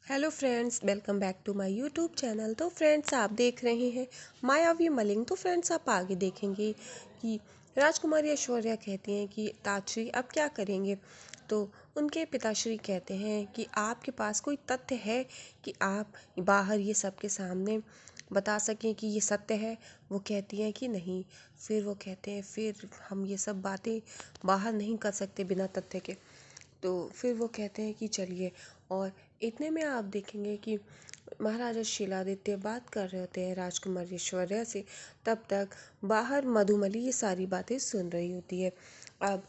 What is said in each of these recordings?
Hello friends, welcome back to my YouTube channel. तो friends, आप देख रहे हैं मायावी मलिंग। तो फ्रेंड्स, आप आगे देखेंगे कि राजकुमारी ऐश्वर्या कहती हैं कि ताजश्री अब क्या करेंगे। तो उनके पिताश्री कहते हैं कि आपके पास कोई तथ्य है कि आप बाहर ये सबके सामने बता सकें कि ये सत्य है। वो कहती हैं कि नहीं। फिर वो कहते हैं फिर हम ये सब बातें बाहर नहीं कर सकते बिना तथ्य के। तो फिर वो कहते हैं कि चलिए। और इतने में आप देखेंगे कि महाराजा शिलादित्य बात कर रहे होते हैं राजकुमारी ऐश्वर्या से। तब तक बाहर मधुमली ये सारी बातें सुन रही होती है। अब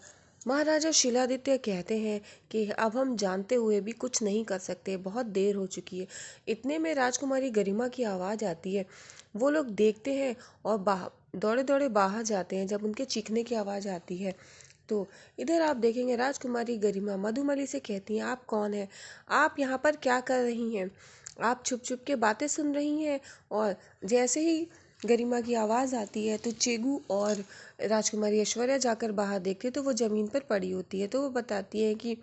महाराजा शिलादित्य कहते हैं कि अब हम जानते हुए भी कुछ नहीं कर सकते, बहुत देर हो चुकी है। इतने में राजकुमारी गरिमा की आवाज़ आती है। वो लोग देखते हैं और दौड़े दौड़े बाहर जाते हैं जब उनके चीखने की आवाज़ आती है। तो इधर आप देखेंगे राजकुमारी गरिमा मधुमली से कहती हैं, आप कौन हैं? आप यहाँ पर क्या कर रही हैं? आप छुप छुप के बातें सुन रही हैं। और जैसे ही गरिमा की आवाज़ आती है तो चेगू और राजकुमारी ऐश्वर्या जाकर बाहर देखते तो वो ज़मीन पर पड़ी होती है। तो वो बताती है कि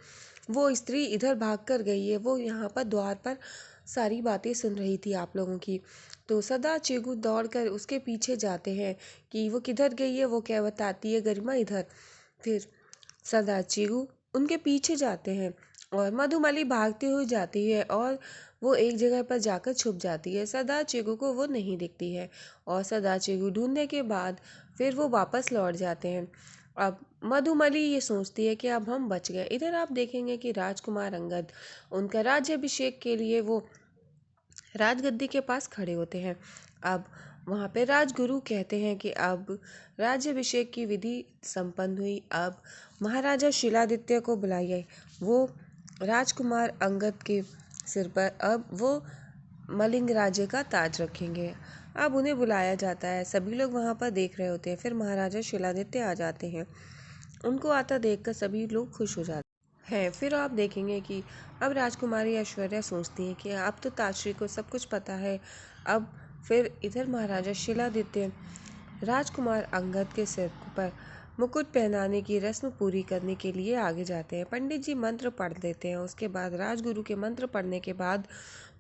वो स्त्री इधर भाग कर गई है, वो यहाँ पर द्वार पर सारी बातें सुन रही थी आप लोगों की। तो सदा चेगू दौड़कर उसके पीछे जाते हैं कि वो किधर गई है। वो क्या बताती है, गरिमा इधर। फिर सदा चीगू उनके पीछे जाते हैं और मधुमली भागती हुई जाती है और वो एक जगह पर जाकर छुप जाती है। सदा चीगू को वो नहीं दिखती है और सदा चीगू ढूंढने के बाद फिर वो वापस लौट जाते हैं। अब मधुमली ये सोचती है कि अब हम बच गए। इधर आप देखेंगे कि राजकुमार अंगद उनका राज्याभिषेक के लिए वो राजगद्दी के पास खड़े होते हैं। अब वहाँ पे राजगुरु कहते हैं कि अब राज्याभिषेक की विधि संपन्न हुई, अब महाराजा शिलादित्य को बुलाइए। वो राजकुमार अंगद के सिर पर अब वो मलिंग राज्य का ताज रखेंगे। अब उन्हें बुलाया जाता है, सभी लोग वहाँ पर देख रहे होते हैं। फिर महाराजा शिलादित्य आ जाते हैं। उनको आता देखकर सभी लोग खुश हो जाते हैं। फिर आप देखेंगे कि अब राजकुमारी ऐश्वर्या सोचती है कि अब तो ताजश्री को सब कुछ पता है। अब फिर इधर महाराजा शिलादित्य राजकुमार अंगद के सिर पर मुकुट पहनाने की रस्म पूरी करने के लिए आगे जाते हैं। पंडित जी मंत्र पढ़ देते हैं। उसके बाद राजगुरु के मंत्र पढ़ने के बाद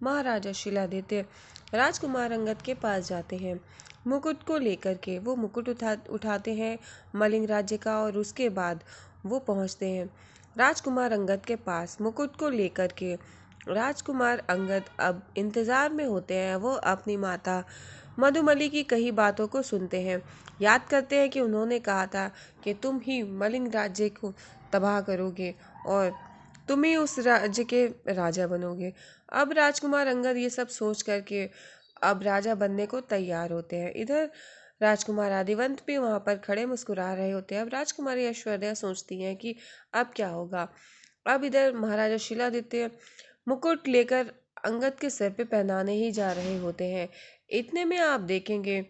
महाराजा शिलादित्य राजकुमार अंगद के पास जाते हैं। मुकुट को लेकर के वो मुकुट उठाते हैं मलिंग राज्य का, और उसके बाद वो पहुंचते हैं राजकुमार अंगद के पास मुकुट को लेकर के। राजकुमार अंगद अब इंतज़ार में होते हैं। वो अपनी माता मधुमली की कही बातों को सुनते हैं, याद करते हैं कि उन्होंने कहा था कि तुम ही मलिंग राज्य को तबाह करोगे और तुम ही उस राज्य के राजा बनोगे। अब राजकुमार अंगद ये सब सोच करके अब राजा बनने को तैयार होते हैं। इधर राजकुमार आदिवंत भी वहाँ पर खड़े मुस्कुरा रहे होते हैं। अब राजकुमारी ऐश्वर्या सोचती हैं कि अब क्या होगा। अब इधर महाराजा शिलादित्य मुकुट लेकर अंगद के सिर पे पहनाने ही जा रहे होते हैं। इतने में आप देखेंगे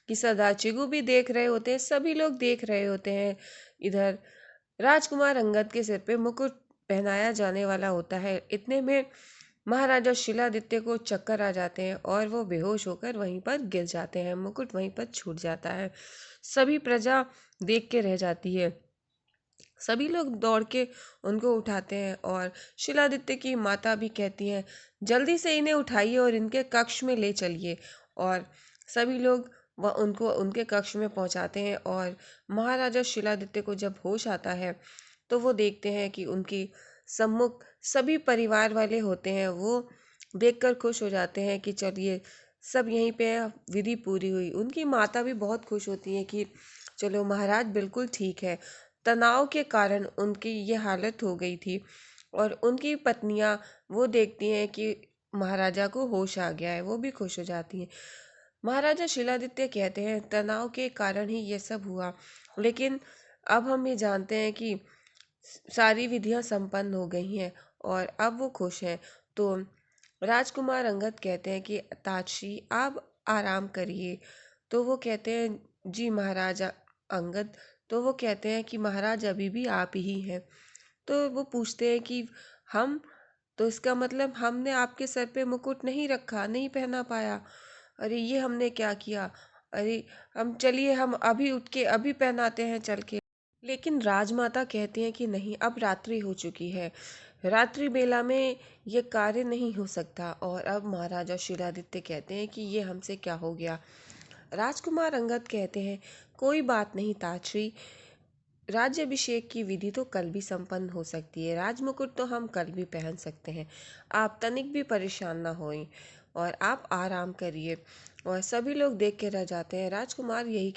कि सदाचिगु भी देख रहे होते हैं, सभी लोग देख रहे होते हैं। इधर राजकुमार अंगद के सिर पे मुकुट पहनाया जाने वाला होता है। इतने में महाराजा शिलादित्य को चक्कर आ जाते हैं और वो बेहोश होकर वहीं पर गिर जाते हैं। मुकुट वहीं पर छूट जाता है। सभी प्रजा देख के रह जाती है। सभी लोग दौड़ के उनको उठाते हैं और शिलादित्य की माता भी कहती हैं, जल्दी से इन्हें उठाइए और इनके कक्ष में ले चलिए। और सभी लोग वह उनको उनके कक्ष में पहुंचाते हैं। और महाराजा शिलादित्य को जब होश आता है तो वो देखते हैं कि उनकी सम्मुख सभी परिवार वाले होते हैं। वो देखकर खुश हो जाते हैं कि चलिए सब यहीं पे विधि पूरी हुई। उनकी माता भी बहुत खुश होती है कि चलो महाराज बिल्कुल ठीक है। तनाव के कारण उनकी ये हालत हो गई थी। और उनकी पत्नियां वो देखती हैं कि महाराजा को होश आ गया है, वो भी खुश हो जाती हैं। महाराजा शिलादित्य कहते हैं तनाव के कारण ही ये सब हुआ, लेकिन अब हम ये जानते हैं कि सारी विधियां संपन्न हो गई हैं और अब वो खुश हैं। तो राजकुमार अंगद कहते हैं कि ताजश्री आप आराम करिए। तो वो कहते हैं जी महाराजा अंगद। तो वो कहते हैं कि महाराज अभी भी आप ही हैं। तो वो पूछते हैं कि हम, तो इसका मतलब हमने आपके सर पे मुकुट नहीं रखा, नहीं पहना पाया। अरे ये हमने क्या किया। अरे हम चलिए हम अभी उठ के अभी पहनाते हैं चल के। लेकिन राजमाता कहती हैं कि नहीं, अब रात्रि हो चुकी है। रात्रि बेला में ये कार्य नहीं हो सकता। और अब महाराजा शिलादित्य कहते हैं कि ये हमसे क्या हो गया। राजकुमार अंगद कहते हैं, कोई बात नहीं तात्री, राज्याभिषेक की विधि तो कल भी संपन्न हो सकती है, राजमुकुट तो हम कल भी पहन सकते हैं। आप तनिक भी परेशान ना होएं और आप आराम करिए। और सभी लोग देख के रह जाते हैं। राजकुमार यही